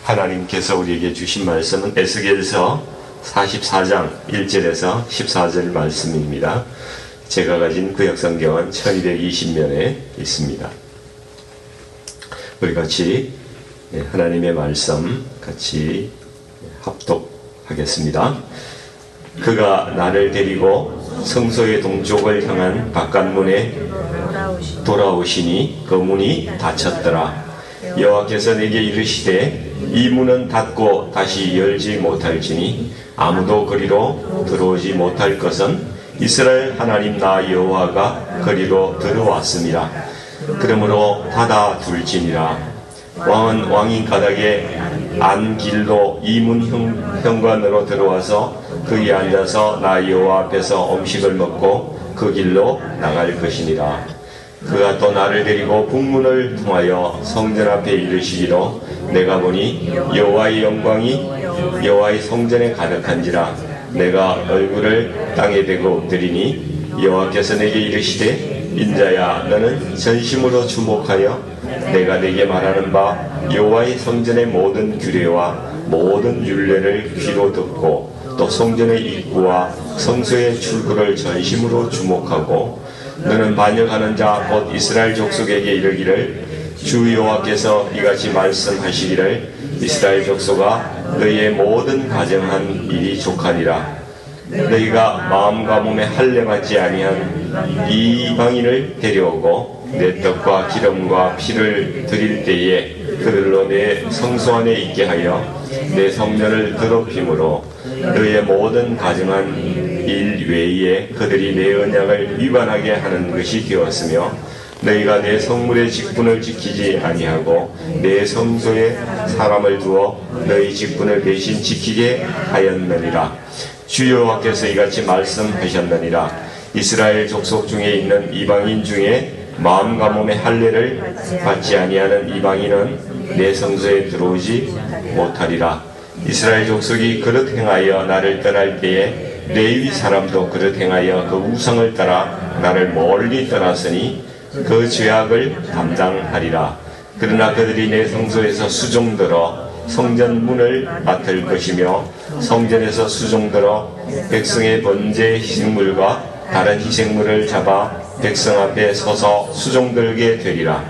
하나님께서 우리에게 주신 말씀은 에스겔서 44장 1절에서 14절 말씀입니다. 제가 가진 구약성경은 1220면에 있습니다. 우리 같이 하나님의 말씀 같이 합독하겠습니다. 그가 나를 데리고 성소의 동쪽을 향한 바깥문에 돌아오시니 그 문이 닫혔더라. 여호와께서 내게 이르시되 이 문은 닫고 다시 열지 못할지니 아무도 그리로 들어오지 못할 것은 이스라엘 하나님 나 여호와가 그리로 들어왔음이라. 그러므로 닫아 둘지니라. 왕은 왕인 가닥에 안 길로 이 문 현관으로 들어와서 거기에 앉아서 나 여호와 앞에서 음식을 먹고 그 길로 나갈 것이니라. 그가 또 나를 데리고 북문을 통하여 성전 앞에 이르시기로 내가 보니 여호와의 영광이 여호와의 성전에 가득한지라. 내가 얼굴을 땅에 대고 엎드리니 여호와께서 내게 이르시되 인자야 너는 전심으로 주목하여 내가 내게 말하는 바 여호와의 성전의 모든 규례와 모든 율례를 귀로 듣고 또 성전의 입구와 성소의 출구를 전심으로 주목하고 너는 반역하는 자 곧 이스라엘 족속에게 이르기를 주 여호와께서 이같이 말씀하시기를 이스라엘 족속아 너희의 모든 가정한 일이 족하니라. 너희가 마음과 몸에 할례받지 아니한 이 이방인을 데려오고 내 떡과 기름과 피를 드릴 때에 그들로 내 성소 안에 있게 하여 내 성전을 더럽힘으로 너희의 모든 가정한 일 외에 그들이 내 언약을 위반하게 하는 것이 되었으며 너희가 내 성물의 직분을 지키지 아니하고 내 성소에 사람을 두어 너희 직분을 대신 지키게 하였느니라. 주 여호와께서 이같이 말씀하셨느니라. 이스라엘 족속 중에 있는 이방인 중에 마음과 몸의 할례를 받지 아니하는 이방인은 내 성소에 들어오지 못하리라. 이스라엘 족속이 그릇 행하여 나를 떠날 때에 레위 사람도 그릇 행하여 그 우상을 따라 나를 멀리 떠났으니 그 죄악을 담당하리라. 그러나 그들이 내 성소에서 수종들어 성전 문을 맡을 것이며 성전에서 수종들어 백성의 번제 희생물과 다른 희생물을 잡아 백성 앞에 서서 수종들게 되리라.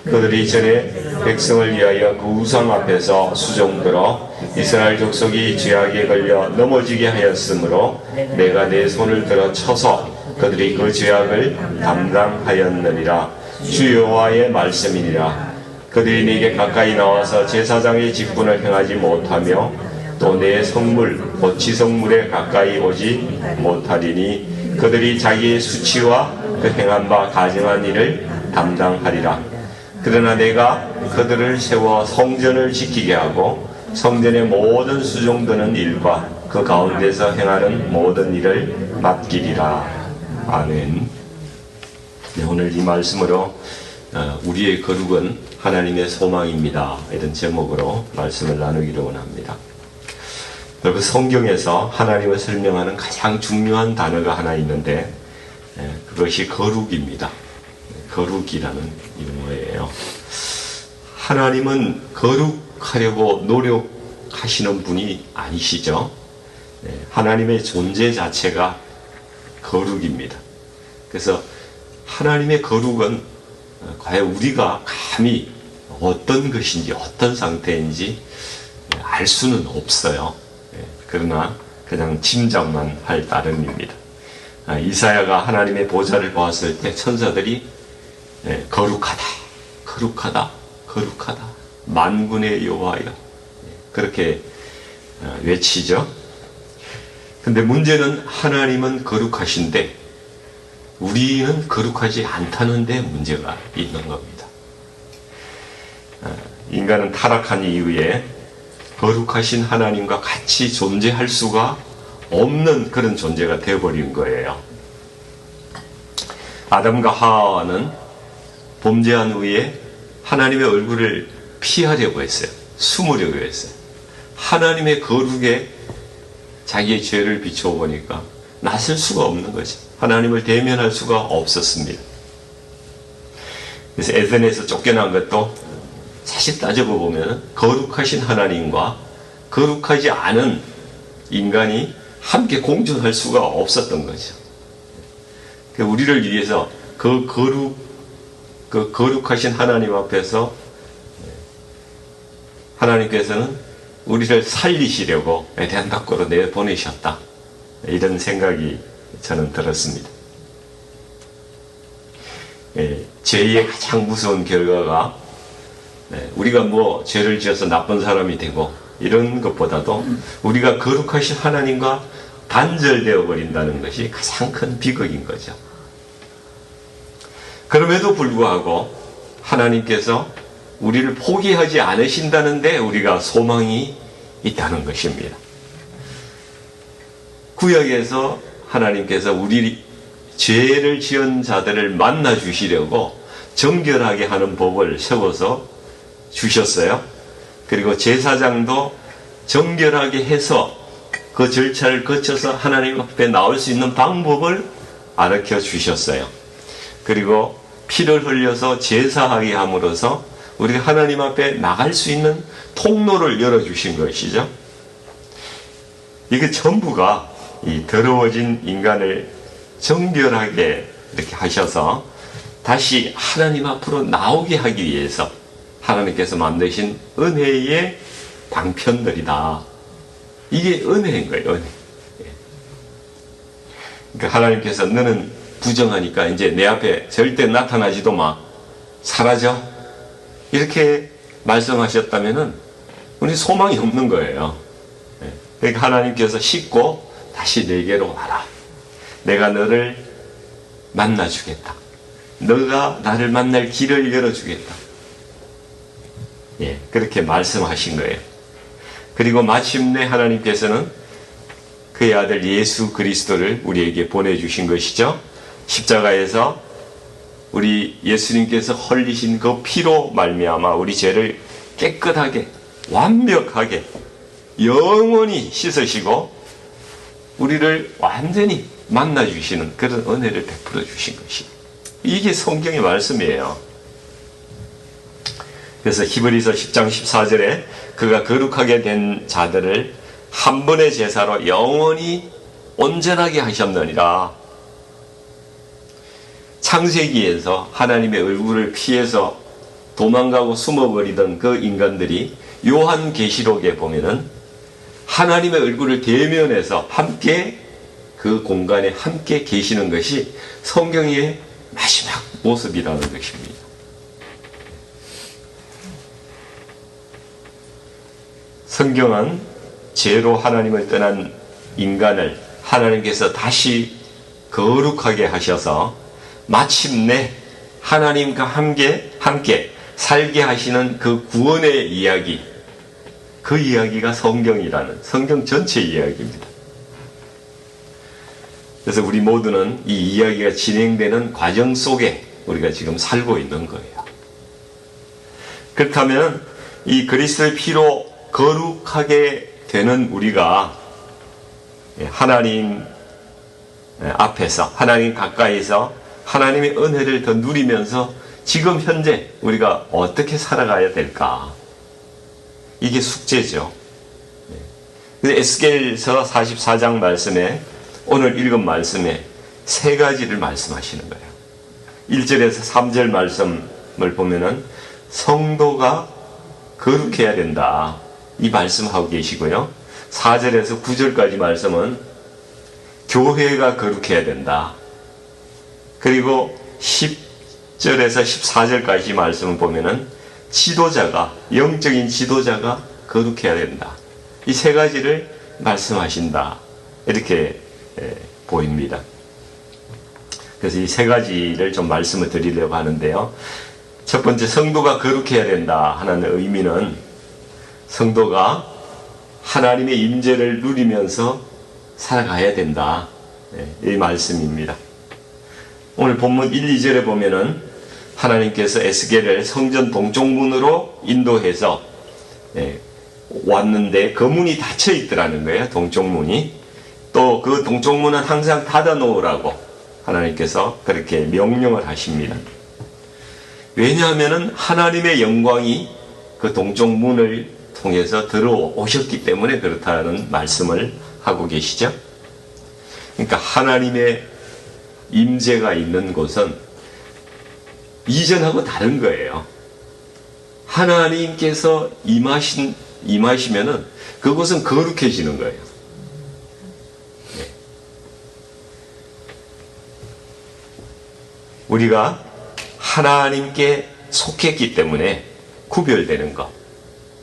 그들이 전에 백성을 위하여 그 우상 앞에서 수종들어 이스라엘 족속이 죄악에 걸려 넘어지게 하였으므로 내가 내 손을 들어 쳐서 그들이 그 죄악을 담당하였느니라. 주 여호와의 말씀이니라. 그들이 네게 가까이 나와서 제사장의 직분을 행하지 못하며 또 내 성물 곧 지성물에 가까이 오지 못하리니 그들이 자기의 수치와 그 행한 바 가증한 일을 담당하리라. 그러나 내가 그들을 세워 성전을 지키게 하고 성전의 모든 수종드는 일과 그 가운데서 행하는 모든 일을 맡기리라. 아멘. 네, 오늘 이 말씀으로 우리의 거룩은 하나님의 소망입니다. 이런 제목으로 말씀을 나누기를 원합니다. 여러분, 성경에서 하나님을 설명하는 가장 중요한 단어가 하나 있는데 그것이 거룩입니다. 거룩이라는 용어예요. 하나님은 거룩하려고 노력하시는 분이 아니시죠. 하나님의 존재 자체가 거룩입니다. 그래서 하나님의 거룩은 과연 우리가 감히 어떤 것인지 어떤 상태인지 알 수는 없어요. 그러나 그냥 짐작만 할 따름입니다. 이사야가 하나님의 보좌를 보았을 때 천사들이 거룩하다, 거룩하다, 거룩하다, 만군의 여호와여 그렇게 외치죠. 근데 문제는 하나님은 거룩하신데 우리는 거룩하지 않다는 데 문제가 있는 겁니다. 인간은 타락한 이후에 거룩하신 하나님과 같이 존재할 수가 없는 그런 존재가 되어버린 거예요. 아담과 하와는 범죄한 후에 하나님의 얼굴을 피하려고 했어요. 숨으려고 했어요. 하나님의 거룩에 자기의 죄를 비춰보니까 나설 수가 없는 거죠. 하나님을 대면할 수가 없었습니다. 그래서 에덴에서 쫓겨난 것도 사실 따져보면 거룩하신 하나님과 거룩하지 않은 인간이 함께 공존할 수가 없었던 거죠. 우리를 위해서 거룩하신 하나님 앞에서 하나님께서는 우리를 살리시려고 에덴 밖으로 내보내셨다. 이런 생각이 저는 들었습니다. 죄의 가장 무서운 결과가 우리가 죄를 지어서 나쁜 사람이 되고 이런 것보다도 우리가 거룩하신 하나님과 단절되어 버린다는 것이 가장 큰 비극인 거죠. 그럼에도 불구하고 하나님께서 우리를 포기하지 않으신다는데 우리가 소망이 있다는 것입니다. 구약에서 하나님께서 우리 죄를 지은 자들을 만나 주시려고 정결하게 하는 법을 세워서 주셨어요. 그리고 제사장도 정결하게 해서 그 절차를 거쳐서 하나님 앞에 나올 수 있는 방법을 가르쳐 주셨어요. 그리고 피를 흘려서 제사하게 함으로써 우리가 하나님 앞에 나갈 수 있는 통로를 열어주신 것이죠. 이게 전부가 이 더러워진 인간을 정결하게 이렇게 하셔서 다시 하나님 앞으로 나오게 하기 위해서 하나님께서 만드신 은혜의 방편들이다. 이게 은혜인 거예요. 은혜. 그러니까 하나님께서 너는 부정하니까 이제 내 앞에 절대 나타나지도 마. 사라져. 이렇게 말씀하셨다면은 우리 소망이 없는 거예요. 그러니까 하나님께서 씻고 다시 내게로 와라. 내가 너를 만나주겠다. 너가 나를 만날 길을 열어주겠다. 그렇게 말씀하신 거예요. 그리고 마침내 하나님께서는 그의 아들 예수 그리스도를 우리에게 보내주신 것이죠. 십자가에서 우리 예수님께서 흘리신 그 피로 말미암아 우리 죄를 깨끗하게 완벽하게 영원히 씻으시고 우리를 완전히 만나주시는 그런 은혜를 베풀어 주신 것이 이게 성경의 말씀이에요. 그래서 히브리서 10장 14절에 그가 거룩하게 된 자들을 한 번의 제사로 영원히 온전하게 하셨느니라. 창세기에서 하나님의 얼굴을 피해서 도망가고 숨어버리던 그 인간들이 요한계시록에 보면은 하나님의 얼굴을 대면해서 함께 그 공간에 함께 계시는 것이 성경의 마지막 모습이라는 것입니다. 성경은 죄로 하나님을 떠난 인간을 하나님께서 다시 거룩하게 하셔서 마침내 하나님과 함께 살게 하시는 그 구원의 이야기, 그 이야기가 성경이라는 성경 전체 이야기입니다. 그래서 우리 모두는 이 이야기가 진행되는 과정 속에 우리가 지금 살고 있는 거예요. 그렇다면 이 그리스도의 피로 거룩하게 되는 우리가 하나님 앞에서 하나님 가까이서 하나님의 은혜를 더 누리면서 지금 현재 우리가 어떻게 살아가야 될까? 이게 숙제죠. 근데 에스겔서 44장 말씀에 오늘 읽은 말씀에 세 가지를 말씀하시는 거예요. 1절에서 3절 말씀을 보면은 성도가 거룩해야 된다. 이 말씀하고 계시고요. 4절에서 9절까지 말씀은 교회가 거룩해야 된다. 그리고 10절에서 14절까지 말씀을 보면은 지도자가, 영적인 지도자가 거룩해야 된다. 이 세 가지를 말씀하신다. 이렇게 보입니다. 그래서 이 세 가지를 좀 말씀을 드리려고 하는데요. 첫 번째, 성도가 거룩해야 된다 하는 의미는 성도가 하나님의 임재를 누리면서 살아가야 된다. 이 말씀입니다. 오늘 본문 1, 2절에 보면은 하나님께서 에스겔을 성전 동쪽문으로 인도해서 왔는데 그 문이 닫혀 있더라는 거예요. 동쪽문이. 또 그 동쪽문은 항상 닫아 놓으라고 하나님께서 그렇게 명령을 하십니다. 왜냐하면은 하나님의 영광이 그 동쪽 문을 통해서 들어오셨기 때문에 그렇다는 말씀을 하고 계시죠. 그러니까 하나님의 임재가 있는 곳은 이전하고 다른 거예요. 하나님께서 임하시면은 그곳은 거룩해지는 거예요. 네. 우리가 하나님께 속했기 때문에 구별되는 것,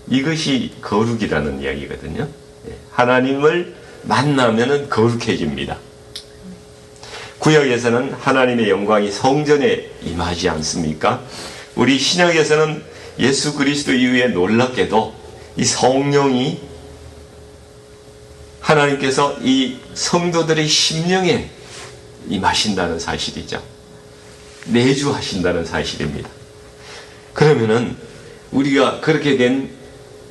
이것이 거룩이라는 이야기거든요. 네. 하나님을 만나면은 거룩해집니다. 구약에서는 하나님의 영광이 성전에 임하지 않습니까? 우리 신약에서는 예수 그리스도 이후에 놀랍게도 이 성령이 하나님께서 이 성도들의 심령에 임하신다는 사실이죠. 내주하신다는 사실입니다. 그러면은 우리가 그렇게 된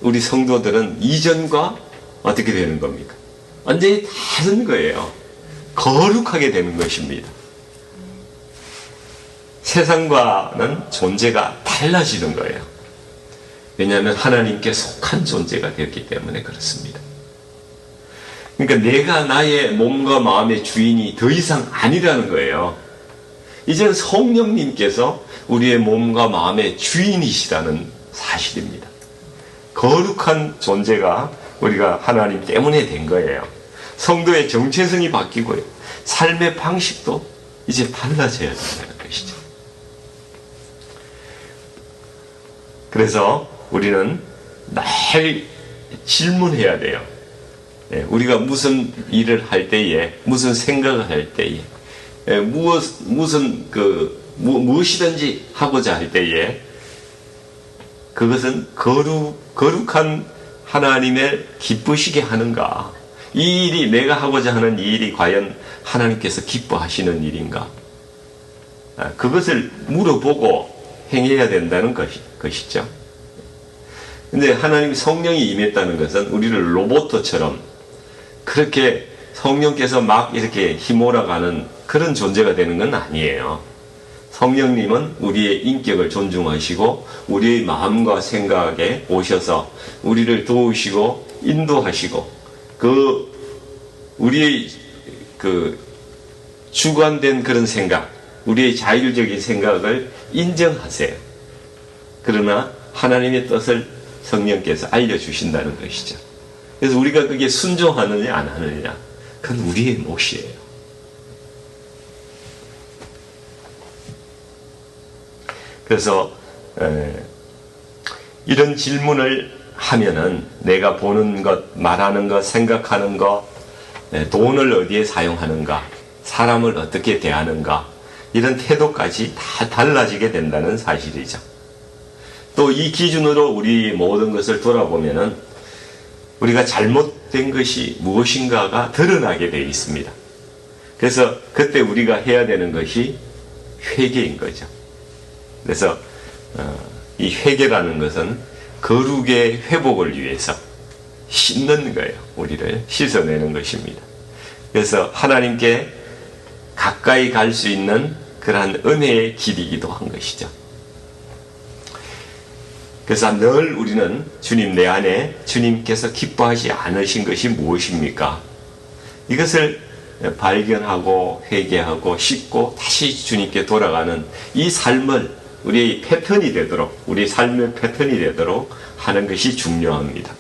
우리 성도들은 이전과 어떻게 되는 겁니까? 완전히 다른 거예요. 거룩하게 되는 것입니다. 세상과는 존재가 달라지는 거예요. 왜냐하면 하나님께 속한 존재가 되었기 때문에 그렇습니다. 그러니까 내가 나의 몸과 마음의 주인이 더 이상 아니라는 거예요. 이제는 성령님께서 우리의 몸과 마음의 주인이시라는 사실입니다. 거룩한 존재가 우리가 하나님 때문에 된 거예요. 성도의 정체성이 바뀌고요. 삶의 방식도 이제 달라져야 된다는 것이죠. 그래서 우리는 늘 질문해야 돼요. 우리가 무슨 일을 할 때에, 무슨 생각을 할 때에, 무엇이든지 하고자 할 때에, 그것은 거룩한 하나님을 기쁘시게 하는가? 이 일이, 내가 하고자 하는 이 일이 과연 하나님께서 기뻐하시는 일인가? 그것을 물어보고 행해야 된다는 것이죠. 근데 하나님 성령이 임했다는 것은 우리를 로봇처럼 그렇게 성령께서 막 이렇게 휘몰아가는 그런 존재가 되는 건 아니에요. 성령님은 우리의 인격을 존중하시고 우리의 마음과 생각에 오셔서 우리를 도우시고 인도하시고 우리의 주관된 그런 생각, 우리의 자율적인 생각을 인정하세요. 그러나 하나님의 뜻을 성령께서 알려주신다는 것이죠. 그래서 우리가 그게 순종하느냐 안 하느냐, 그건 우리의 몫이에요. 그래서 이런 질문을 하면은 내가 보는 것, 말하는 것, 생각하는 것, 돈을 어디에 사용하는가, 사람을 어떻게 대하는가, 이런 태도까지 다 달라지게 된다는 사실이죠. 또 이 기준으로 우리 모든 것을 돌아보면은 우리가 잘못된 것이 무엇인가가 드러나게 되어 있습니다. 그래서 그때 우리가 해야 되는 것이 회개인 거죠. 그래서 이 회개라는 것은 거룩의 회복을 위해서 씻는 거예요. 우리를 씻어내는 것입니다. 그래서 하나님께 가까이 갈 수 있는 그러한 은혜의 길이기도 한 것이죠. 그래서 늘 우리는 주님, 내 안에 주님께서 기뻐하지 않으신 것이 무엇입니까? 이것을 발견하고 회개하고 씻고 다시 주님께 돌아가는 이 삶을 우리의 패턴이 되도록, 우리 삶의 패턴이 되도록 하는 것이 중요합니다.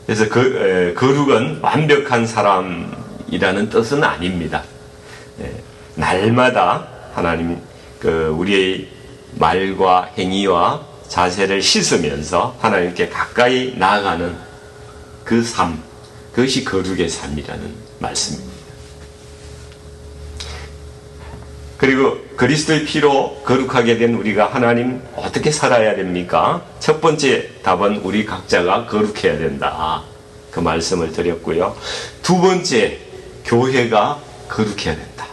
그래서 거룩은 완벽한 사람이라는 뜻은 아닙니다. 날마다 하나님 우리의 말과 행위와 자세를 씻으면서 하나님께 가까이 나아가는 그 삶, 그것이 거룩의 삶이라는 말씀입니다. 그리고 그리스도의 피로 거룩하게 된 우리가 하나님 어떻게 살아야 됩니까? 첫 번째 답은 우리 각자가 거룩해야 된다. 그 말씀을 드렸고요. 두 번째, 교회가 거룩해야 된다.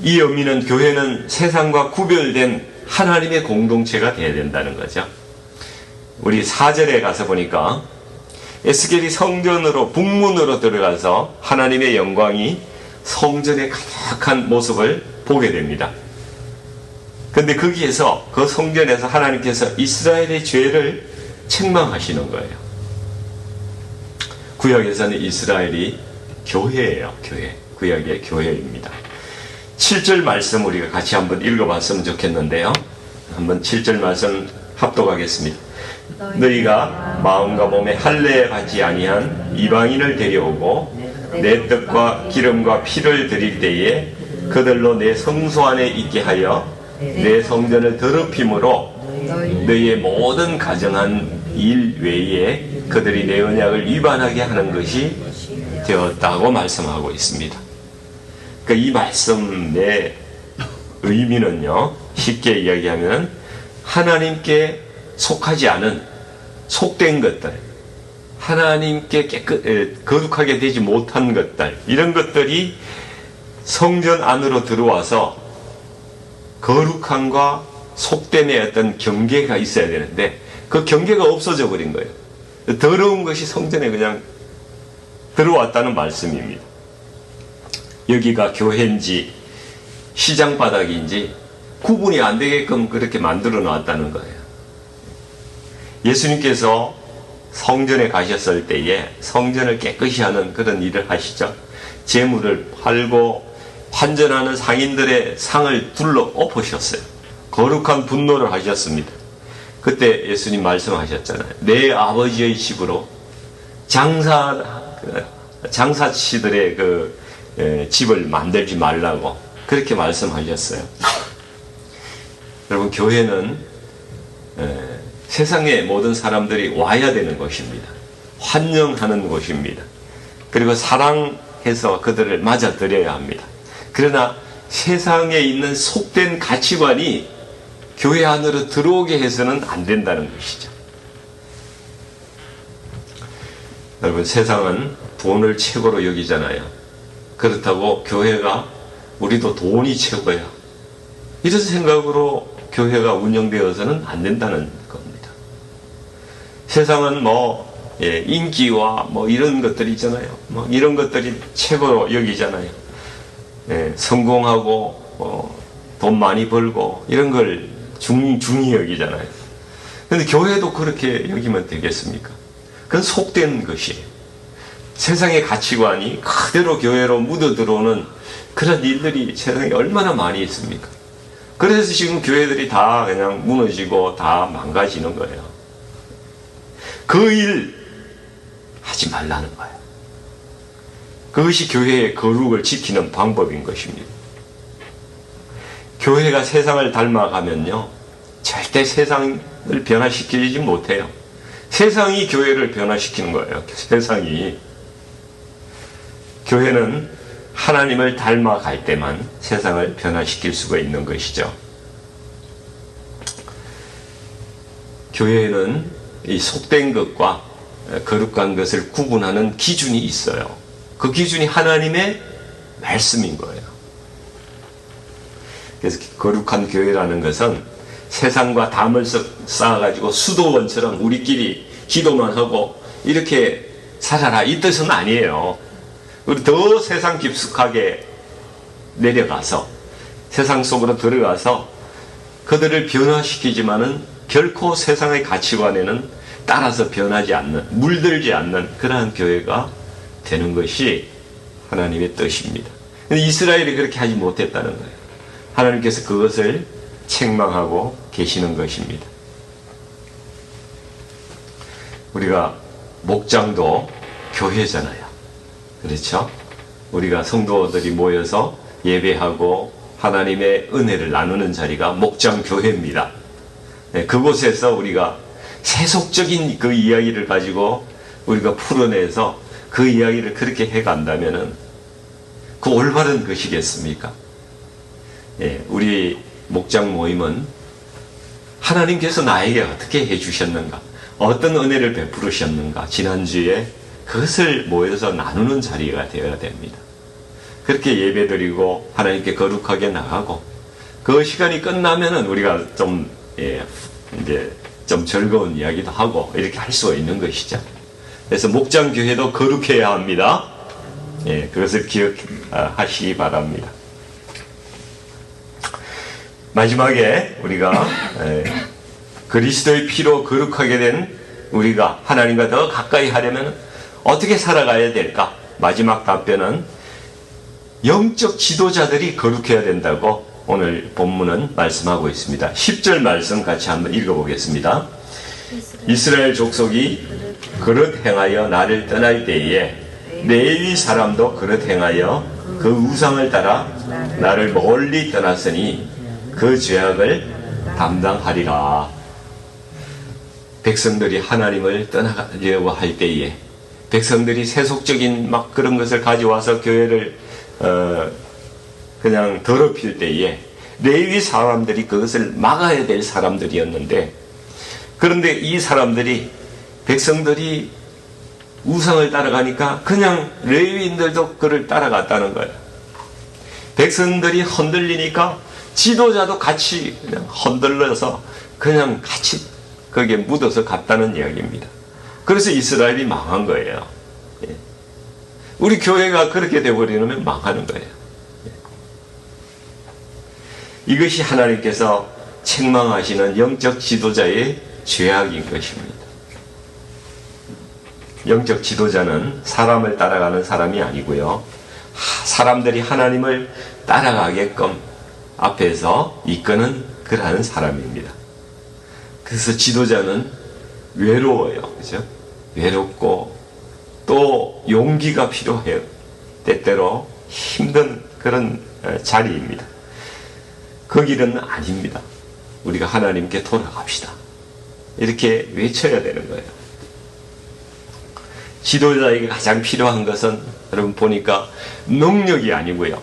이 의미는 교회는 세상과 구별된 하나님의 공동체가 되어야 된다는 거죠. 우리 4절에 가서 보니까 에스겔이 성전으로, 북문으로 들어가서 하나님의 영광이 성전의 가득한 모습을 보게 됩니다. 근데 거기에서 그 성전에서 하나님께서 이스라엘의 죄를 책망하시는 거예요. 구약에서는 이스라엘이 교회예요. 교회. 구약의 교회입니다. 7절 말씀 우리가 같이 한번 읽어봤으면 좋겠는데요. 한번 7절 말씀 합독하겠습니다. 너희가 마음과 몸에 할례 받지 아니한 이방인을 데려오고 내 떡과 기름과 피를 드릴 때에 그들로 내 성소 안에 있게 하여 내 성전을 더럽힘으로 너희의 모든 가정한 일 외에 그들이 내 언약을 위반하게 하는 것이 되었다고 말씀하고 있습니다. 그러니까 이 말씀의 의미는요, 쉽게 이야기하면 하나님께 속하지 않은 속된 것들, 하나님께 거룩하게 되지 못한 것들, 이런 것들이 성전 안으로 들어와서 거룩함과 속됨의 어떤 경계가 있어야 되는데 그 경계가 없어져 버린 거예요. 더러운 것이 성전에 그냥 들어왔다는 말씀입니다. 여기가 교회인지 시장 바닥인지 구분이 안 되게끔 그렇게 만들어 놨다는 거예요. 예수님께서 성전에 가셨을 때에 성전을 깨끗이 하는 그런 일을 하시죠. 재물을 팔고 환전하는 상인들의 상을 둘러 엎으셨어요. 거룩한 분노를 하셨습니다. 그때 예수님 말씀하셨잖아요. 내 아버지의 집으로 장사치들의 집을 만들지 말라고 그렇게 말씀하셨어요. 여러분, 교회는 세상의 모든 사람들이 와야 되는 곳입니다. 환영하는 곳입니다. 그리고 사랑해서 그들을 맞아들여야 합니다. 그러나 세상에 있는 속된 가치관이 교회 안으로 들어오게 해서는 안 된다는 것이죠. 여러분, 세상은 돈을 최고로 여기잖아요. 그렇다고 교회가 우리도 돈이 최고야, 이런 생각으로 교회가 운영되어서는 안 된다는 겁니다. 세상은 인기와 이런 것들이 있잖아요. 이런 것들이 최고로 여기잖아요. 성공하고 돈 많이 벌고 이런 걸 중히 여기잖아요. 그런데 교회도 그렇게 여기면 되겠습니까? 그건 속된 것이에요. 세상의 가치관이 그대로 교회로 묻어 들어오는 그런 일들이 세상에 얼마나 많이 있습니까? 그래서 지금 교회들이 다 그냥 무너지고 다 망가지는 거예요. 그 일 하지 말라는 거예요. 그것이 교회의 거룩을 지키는 방법인 것입니다. 교회가 세상을 닮아가면요, 절대 세상을 변화시키지 못해요. 세상이 교회를 변화시키는 거예요. 세상이. 교회는 하나님을 닮아갈 때만 세상을 변화시킬 수가 있는 것이죠. 교회에는 이 속된 것과 거룩한 것을 구분하는 기준이 있어요. 그 기준이 하나님의 말씀인 거예요. 그래서 거룩한 교회라는 것은 세상과 담을 쌓아가지고 수도원처럼 우리끼리 기도만 하고 이렇게 살아라, 이 뜻은 아니에요. 우리 더 세상 깊숙하게 내려가서 세상 속으로 들어가서 그들을 변화시키지만은 결코 세상의 가치관에는 따라서 변하지 않는, 물들지 않는 그러한 교회가 되는 것이 하나님의 뜻입니다. 근데 이스라엘이 그렇게 하지 못했다는 거예요. 하나님께서 그것을 책망하고 계시는 것입니다. 우리가 목장도 교회잖아요. 그렇죠? 우리가 성도들이 모여서 예배하고 하나님의 은혜를 나누는 자리가 목장 교회입니다. 그곳에서 우리가 세속적인 그 이야기를 가지고 우리가 풀어내서 그 이야기를 그렇게 해간다면은 그 올바른 것이겠습니까? 우리 목장 모임은 하나님께서 나에게 어떻게 해주셨는가, 어떤 은혜를 베풀으셨는가, 지난주에 그것을 모여서 나누는 자리가 되어야 됩니다. 그렇게 예배드리고 하나님께 거룩하게 나가고 그 시간이 끝나면은 우리가 좀 즐거운 이야기도 하고 이렇게 할 수가 있는 것이죠. 그래서 목장 교회도 거룩해야 합니다. 그것을 기억하시기 바랍니다. 마지막에 우리가 그리스도의 피로 거룩하게 된 우리가 하나님과 더 가까이 하려면 어떻게 살아가야 될까? 마지막 답변은 영적 지도자들이 거룩해야 된다고 오늘 본문은 말씀하고 있습니다. 10절 말씀 같이 한번 읽어보겠습니다. 이스라엘 족속이 그릇 행하여 나를 떠날 때에 레위 사람도 그릇 행하여 그 우상을 따라 나를 멀리 떠났으니 그 죄악을 담당하리라. 백성들이 하나님을 떠나려고 할 때에 백성들이 세속적인 막 그런 것을 가져와서 교회를 그냥 더럽힐 때에 레위 사람들이 그것을 막아야 될 사람들이었는데, 그런데 이 사람들이 백성들이 우상을 따라가니까 그냥 레위인들도 그를 따라갔다는 거예요. 백성들이 흔들리니까 지도자도 같이 그냥 흔들려서 그냥 같이 거기에 묻어서 갔다는 이야기입니다. 그래서 이스라엘이 망한 거예요. 우리 교회가 그렇게 되어버리면 망하는 거예요. 이것이 하나님께서 책망하시는 영적 지도자의 죄악인 것입니다. 영적 지도자는 사람을 따라가는 사람이 아니고요, 사람들이 하나님을 따라가게끔 앞에서 이끄는 그러한 사람입니다. 그래서 지도자는 외로워요. 그죠? 외롭고 또 용기가 필요해요. 때때로 힘든 그런 자리입니다. 그 길은 아닙니다. 우리가 하나님께 돌아갑시다. 이렇게 외쳐야 되는 거예요. 지도자에게 가장 필요한 것은 여러분 보니까 능력이 아니고요,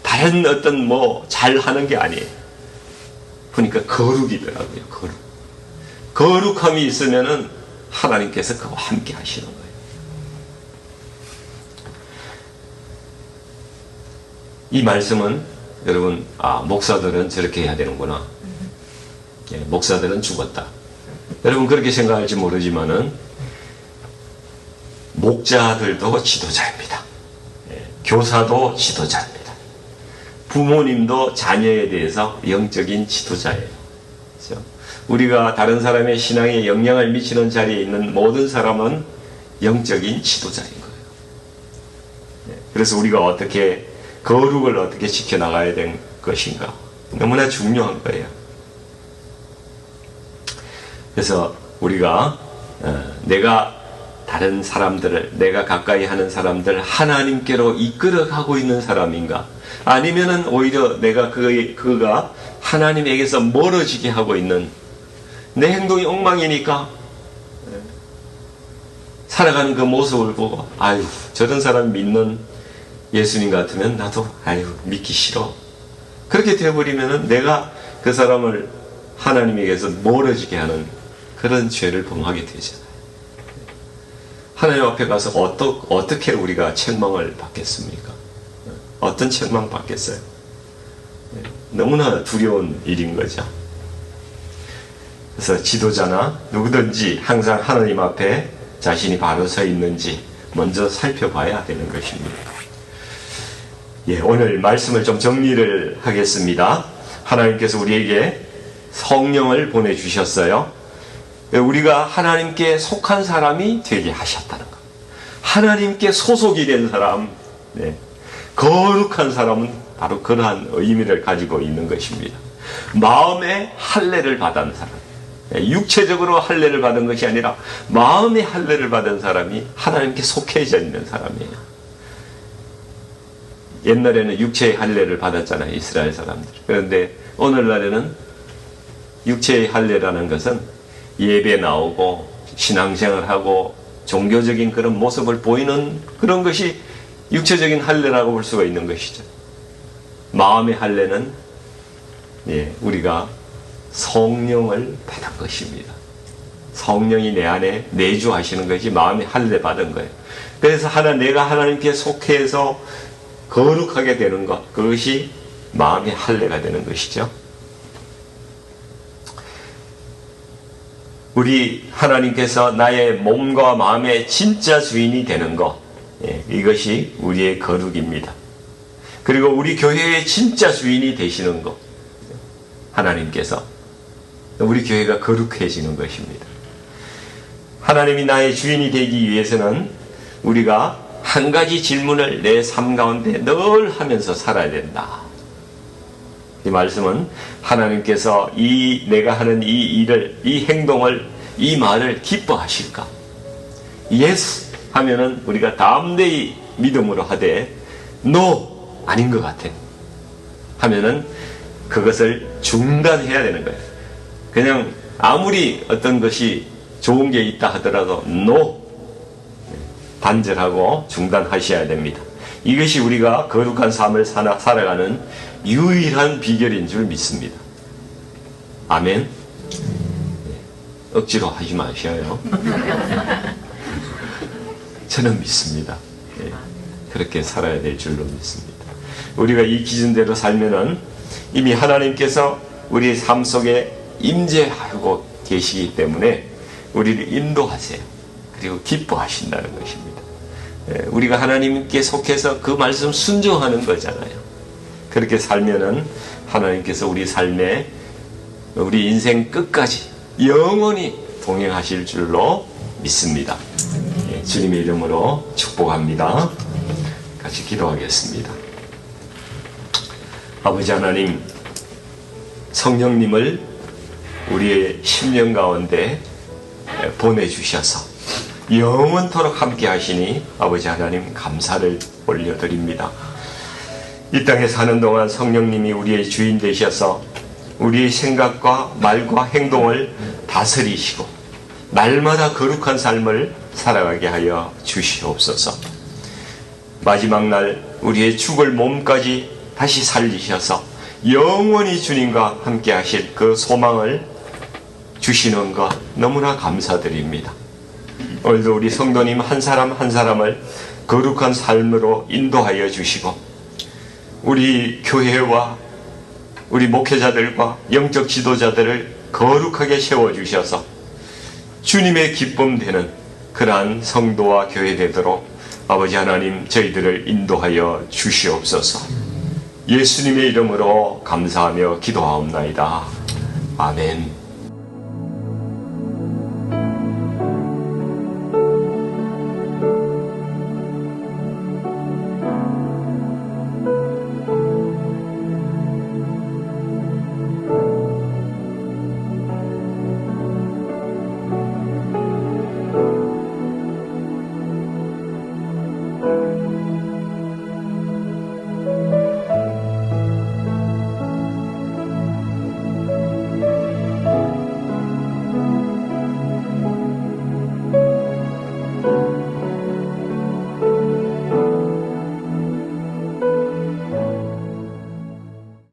다른 어떤 잘하는 게 아니에요. 보니까 거룩이더라고요. 거룩함이 있으면은 하나님께서 그와 함께 하시는 거예요. 이 말씀은 여러분, 목사들은 저렇게 해야 되는구나, 목사들은 죽었다, 여러분 그렇게 생각할지 모르지만은 목자들도 지도자입니다. 교사도 지도자입니다. 부모님도 자녀에 대해서 영적인 지도자예요. 그렇죠? 우리가 다른 사람의 신앙에 영향을 미치는 자리에 있는 모든 사람은 영적인 지도자인 거예요. 그래서 우리가 어떻게 거룩을 어떻게 지켜나가야 될 것인가, 너무나 중요한 거예요. 그래서 우리가 내가 다른 사람들을, 내가 가까이 하는 사람들 하나님께로 이끌어가고 있는 사람인가, 아니면은 오히려 내가 그가 하나님에게서 멀어지게 하고 있는, 내 행동이 엉망이니까 살아가는 그 모습을 보고 아유 저런 사람이 믿는 예수님 같으면 나도 아유 믿기 싫어, 그렇게 되어버리면은 내가 그 사람을 하나님에게서 멀어지게 하는 그런 죄를 범하게 되잖아요. 하나님 앞에 가서 어떻게 우리가 책망을 받겠습니까? 어떤 책망 받겠어요? 너무나 두려운 일인 거죠. 그래서 지도자나 누구든지 항상 하나님 앞에 자신이 바로 서 있는지 먼저 살펴봐야 되는 것입니다. 오늘 말씀을 좀 정리를 하겠습니다. 하나님께서 우리에게 성령을 보내주셨어요. 우리가 하나님께 속한 사람이 되게 하셨다는 것. 하나님께 소속이 된 사람, 거룩한 사람은 바로 그러한 의미를 가지고 있는 것입니다. 마음의 할례를 받은 사람, 육체적으로 할례를 받은 것이 아니라 마음의 할례를 받은 사람이 하나님께 속해져 있는 사람이에요. 옛날에는 육체의 할례를 받았잖아요, 이스라엘 사람들. 그런데 오늘날에는 육체의 할례라는 것은 예배 나오고 신앙생활하고 종교적인 그런 모습을 보이는 그런 것이 육체적인 할례라고 볼 수가 있는 것이죠. 마음의 할례는 우리가 성령을 받은 것입니다. 성령이 내 안에 내주하시는 것이 마음의 할례 받은 거예요. 그래서 내가 하나님께 속해서 거룩하게 되는 것, 그것이 마음의 할례가 되는 것이죠. 우리 하나님께서 나의 몸과 마음의 진짜 주인이 되는 것, 이것이 우리의 거룩입니다. 그리고 우리 교회의 진짜 주인이 되시는 것, 하나님께서 우리 교회가 거룩해지는 것입니다. 하나님이 나의 주인이 되기 위해서는 우리가 한 가지 질문을 내 삶 가운데 늘 하면서 살아야 된다. 이 말씀은 하나님께서 내가 하는 이 일을, 이 행동을, 이 말을 기뻐하실까? Yes 하면은 우리가 담대히 믿음으로 하되 No 아닌 것 같아 하면은 그것을 중단해야 되는 거예요. 그냥 아무리 어떤 것이 좋은 게 있다 하더라도 No 단절하고 중단하셔야 됩니다. 이것이 우리가 거룩한 삶을 살아가는 유일한 비결인 줄 믿습니다. 아멘. 억지로 하지 마셔요. 저는 믿습니다. 그렇게 살아야 될 줄로 믿습니다. 우리가 이 기준대로 살면은 이미 하나님께서 우리 삶 속에 임재하고 계시기 때문에 우리를 인도하세요. 그리고 기뻐하신다는 것입니다. 우리가 하나님께 속해서 그 말씀 순종하는 거잖아요. 그렇게 살면은 하나님께서 우리 삶에 우리 인생 끝까지 영원히 동행하실 줄로 믿습니다. 주님의 이름으로 축복합니다. 같이 기도하겠습니다. 아버지 하나님, 성령님을 우리의 심령 가운데 보내주셔서 영원토록 함께 하시니 아버지 하나님 감사를 올려드립니다. 이 땅에 사는 동안 성령님이 우리의 주인 되셔서 우리의 생각과 말과 행동을 다스리시고 날마다 거룩한 삶을 살아가게 하여 주시옵소서. 마지막 날 우리의 죽을 몸까지 다시 살리셔서 영원히 주님과 함께 하실 그 소망을 주시는 것 너무나 감사드립니다. 오늘도 우리 성도님 한 사람 한 사람을 거룩한 삶으로 인도하여 주시고 우리 교회와 우리 목회자들과 영적 지도자들을 거룩하게 세워주셔서 주님의 기쁨 되는 그러한 성도와 교회 되도록 아버지 하나님 저희들을 인도하여 주시옵소서. 예수님의 이름으로 감사하며 기도하옵나이다. 아멘.